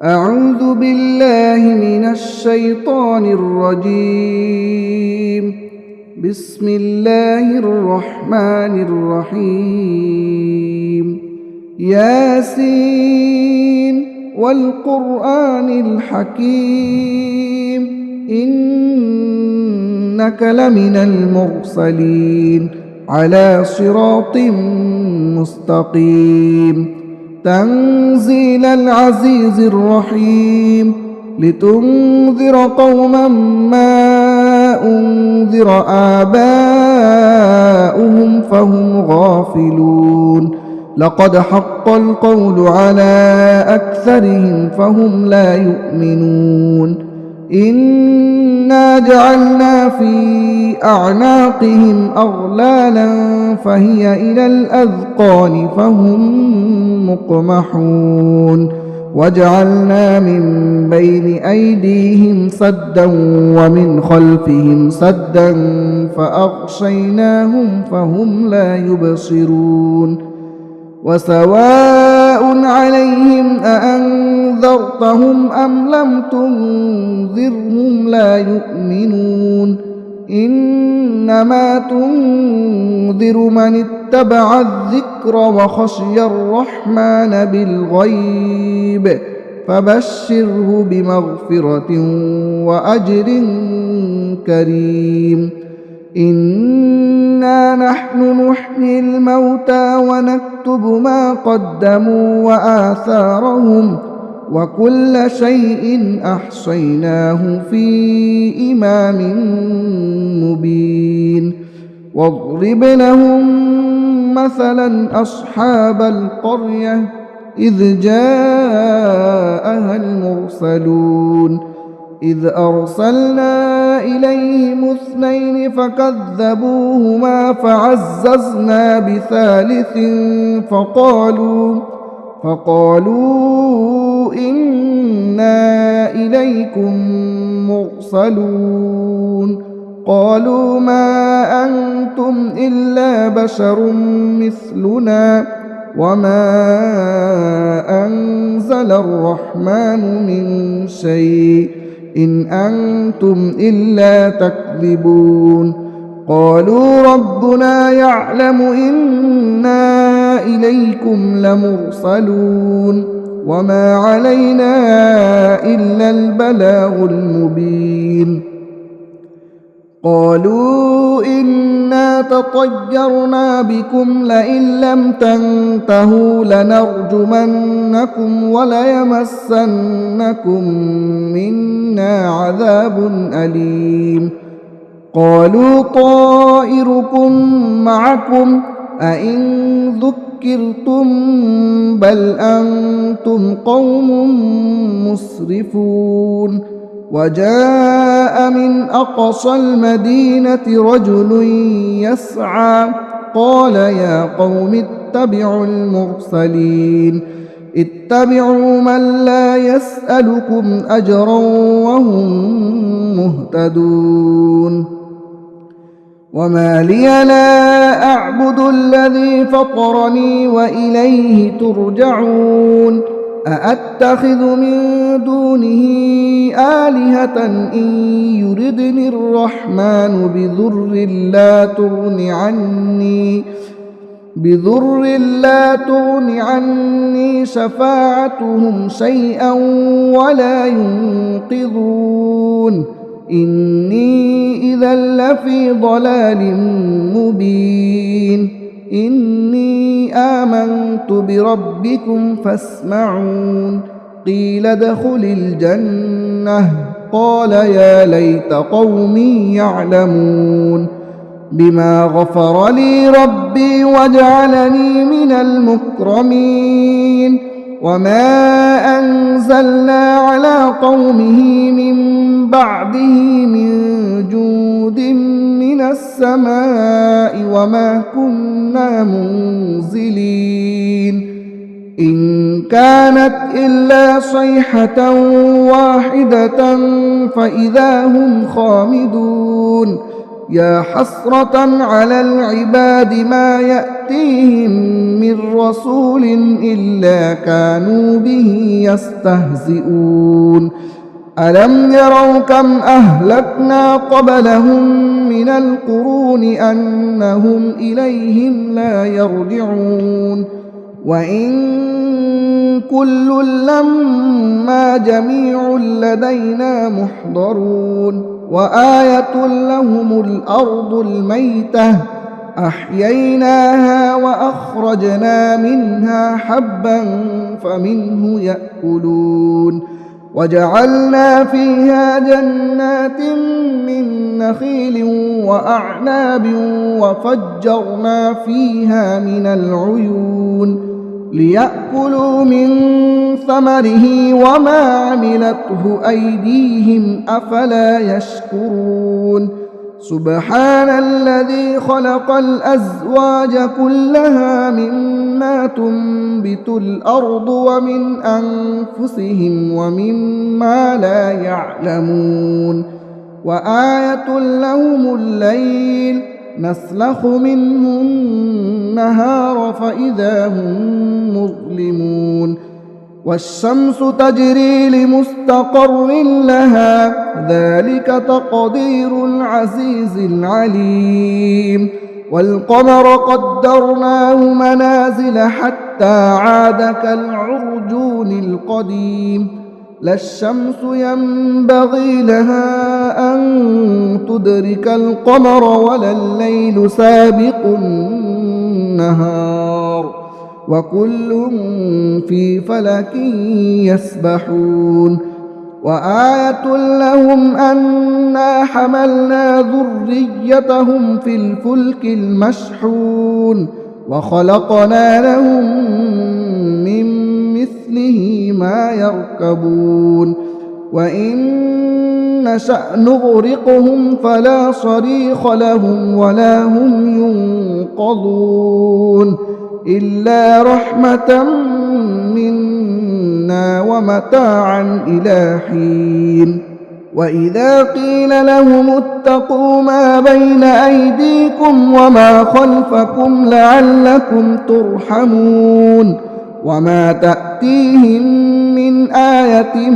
أعوذ بالله من الشيطان الرجيم. بسم الله الرحمن الرحيم. ياسين والقرآن الحكيم إنك لمن المرسلين على صراط مستقيم. تنزيل العزيز الرحيم لتنذر قوما ما أنذر آباؤهم فهم غافلون. لقد حق القول على أكثرهم فهم لا يؤمنون. إنا جعلنا في أعناقهم أغلالا فهي إلى الأذقان فهم مقمحون. وجعلنا من بين أيديهم سدا ومن خلفهم سدا فأغشيناهم فهم لا يبصرون. وسواء عليهم أأنذرتهم أم لم تنذرهم لا يؤمنون. إنما تنذر من اتبع الذكر وخشي الرحمن بالغيب فبشره بمغفرة وأجر كريم. إنا نحن نحيي الموتى ونكتب ما قدموا وآثارهم وكل شيء أحصيناه في إمام مبين. واضرب لهم مثلا أصحاب القرية إذ جاءها المرسلون إذ أرسلنا إليهم 2 فكذبوهما فعززنا بثالث فقالوا إنا إليكم مرسلون. قالوا ما أنتم إلا بشر مثلنا وما أنزل الرحمن من شيء إن أنتم إلا تكذبون. قالوا ربنا يعلم إنا إليكم لمرسلون وما علينا إلا البلاغ المبين. قالوا إنا تطيرنا بكم لئن لم تنتهوا لنرجمنكم وليمسنكم منا عذاب أليم. قالوا طائركم معكم أئن ذكرتم بل أنتم قوم مسرفون. وجاء من أقصى المدينة رجل يسعى قال يا قوم اتبعوا المرسلين اتبعوا من لا يسألكم أجرا وهم مهتدون. وما لي لا أعبد الذي فطرني وإليه ترجعون. أأتخذ من دونه آلهة إن يردني الرحمن بضر لا تغن عني شفاعتهم شيئا ولا ينقذون. إني إذا لفي ضلال مبين. إني آمنت بربكم فاسمعون. قيل ادخل الجنة قال يا ليت قومي يعلمون بما غفر لي ربي وجعلني من المكرمين. وما أنزلنا على قومه من بعده من جود من السماء وما كنا منزلين. إن كانت إلا صيحة واحدة فإذا هم خامدون. يا حسرة على العباد ما يأتيهم من رسول إلا كانوا به يستهزئون ألم يروا كم أهلكنا قبلهم من القرون أنهم إليهم لا يرجعون وإن كل لما جميع لدينا محضرون وآية لهم الأرض الميتة أحييناها وأخرجنا منها حبا فمنه يأكلون وجعلنا فيها جنات من نخيل وأعناب وفجرنا فيها من العيون ليأكلوا من ثمره وما عملته أيديهم أفلا يشكرون سبحان الذي خلق الأزواج كلها مما تنبت الأرض ومن أنفسهم ومما لا يعلمون وآية لهم الليل نسلخ منه النهار فإذا هم مظلمون والشمس تجري لمستقر لها ذلك تقدير العزيز العليم والقمر قدرناه منازل حتى عاد كالعرجون القديم لا الشمس ينبغي لها أن تدرك القمر ولا الليل سابق النهار وكل في فلك يسبحون وآية لهم أنا حملنا ذريتهم في الفلك المشحون وخلقنا لهم من مثله ما يركبون وإن نشأ نغرقهم فلا صريخ لهم ولا هم ينقذون إلا رحمة منا ومتاعا إلى حين وإذا قيل لهم اتقوا ما بين أيديكم وما خلفكم لعلكم ترحمون وما تأتيهم من آية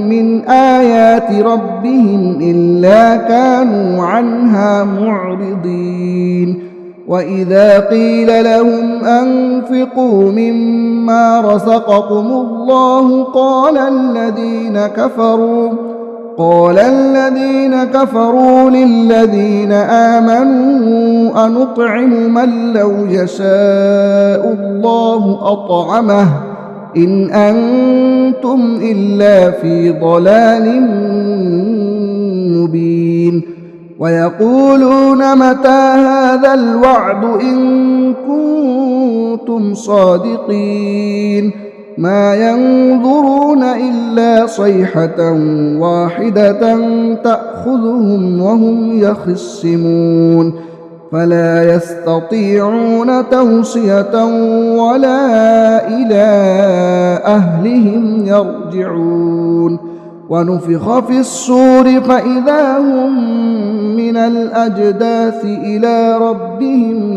من آيات ربهم إلا كانوا عنها معرضين وإذا قيل لهم أنفقوا مما رزقكم الله قال الذين كفروا للذين آمنوا أنطعم من لو يشاء الله أطعمه إن أنتم إلا في ضلال مبين ويقولون متى هذا الوعد إن كنتم صادقين ما ينظرون إلا صيحة واحدة تأخذهم وهم يخصمون فلا يستطيعون توصية ولا إلى أهلهم يرجعون ونفخ في الصور فإذا هم من الأجداث إلى ربهم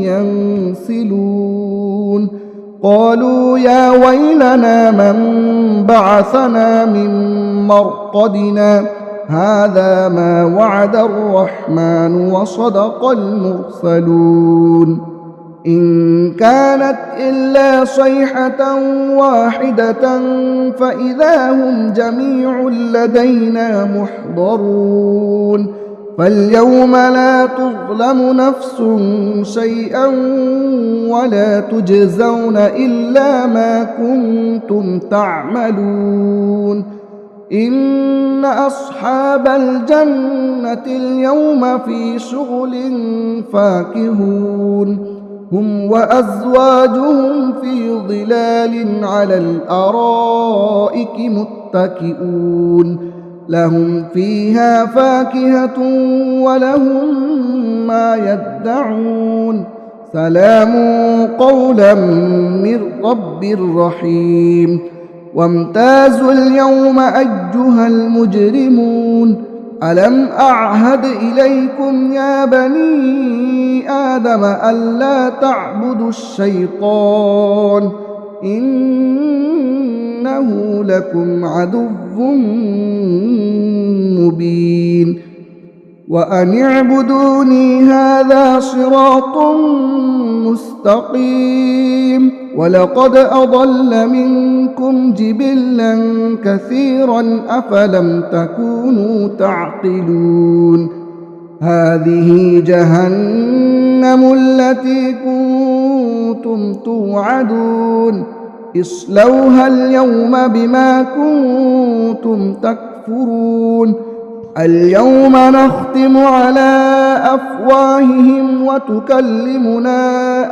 ينسلون قالوا يا ويلنا من بعثنا من مرقدنا هذا ما وعد الرحمن وصدق المرسلون إن كانت إلا صيحة واحدة فإذا هم جميع لدينا محضرون فاليوم لا تظلم نفس شيئا ولا تجزون إلا ما كنتم تعملون إن أصحاب الجنة اليوم في شغل فاكهون هم وأزواجهم في ظلال على الأرائك متكئون لهم فيها فاكهة ولهم ما يدعون سلام قولا من رب رحيم وامتازوا اليوم أيها المجرمون ألم أعهد إليكم يا بني آدم ألا تعبدوا الشيطان إنه لكم عدو مبين وأن اعبدوني هذا صراط مستقيم ولقد أضل منكم جبلا كثيرا أفلم تكونوا تعقلون هذه جهنم التي كنتم توعدون اصلوها اليوم بما كنتم تكفرون اليوم نختم على أفواههم وتكلمنا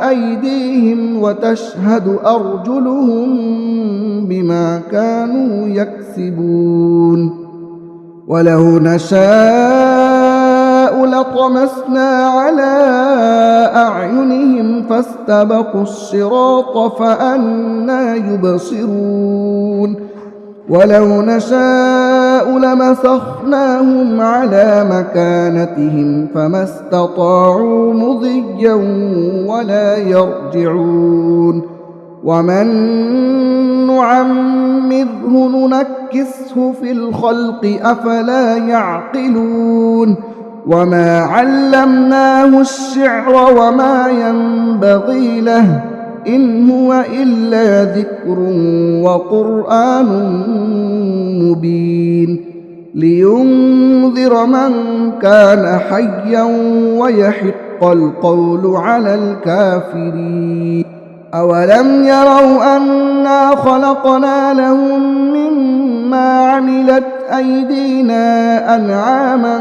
أيديهم وتشهد أرجلهم بما كانوا يكسبون ولو نشاء لطمسنا على أعينهم فاستبقوا الصراط فأنى يبصرون ولو نشاء لمسخناهم على مكانتهم فما استطاعوا مضيا ولا يرجعون ومن نعمره ننكسه في الخلق أفلا يعقلون وما علمناه الشعر وما ينبغي له إن هو إلا ذكر وقرآن مبين لينذر من كان حيا ويحق القول على الكافرين أولم يروا أنا خلقنا لهم مما عملت أيدينا أنعاما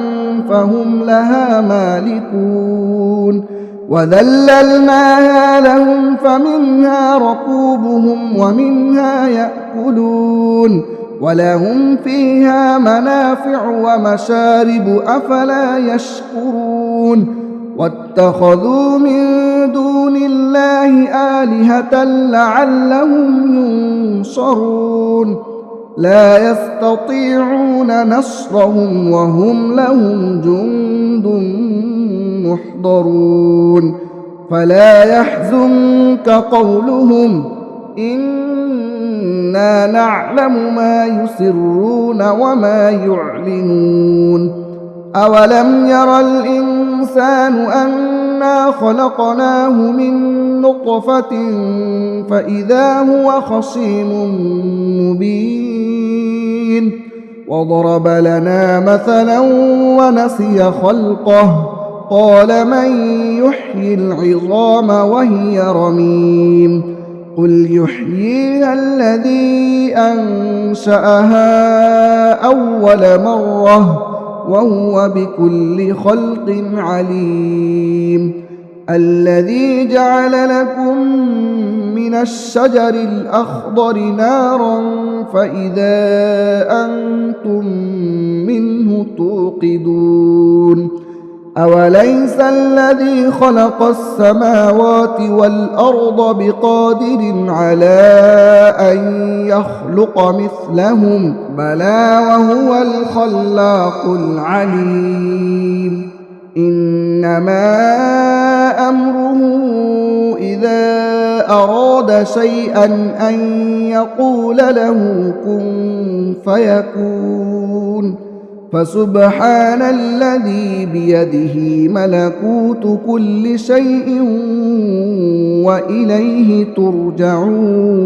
فهم لها مالكون وذللناها لهم فمنها ركوبهم ومنها يأكلون ولهم فيها منافع ومشارب أفلا يشكرون واتخذوا من دون الله آلهة لعلهم ينصرون لا يستطيعون نصرهم وهم لهم جند محضرون فلا يحزنك قولهم إنا نعلم ما يسرون وما يعلنون أولم ير الإنسان أنا خلقناه من نطفة فإذا هو خصيم مبين وضرب لنا مثلا ونسي خلقه قال من يحيي العظام وهي رميم قل يحييها الذي أنشأها أول مرة وهو بكل خلق عليم الذي جعل لكم من الشجر الأخضر نارا فإذا أنتم منه توقدون أوليس الذي خلق السماوات والأرض بقادر على أن يخلق مثلهم بلى وهو الخلاق العليم إنما أمره إذا أراد شيئا أن يقول له كن فيكون فسبحان الذي بيده ملكوت كل شيء وإليه ترجعون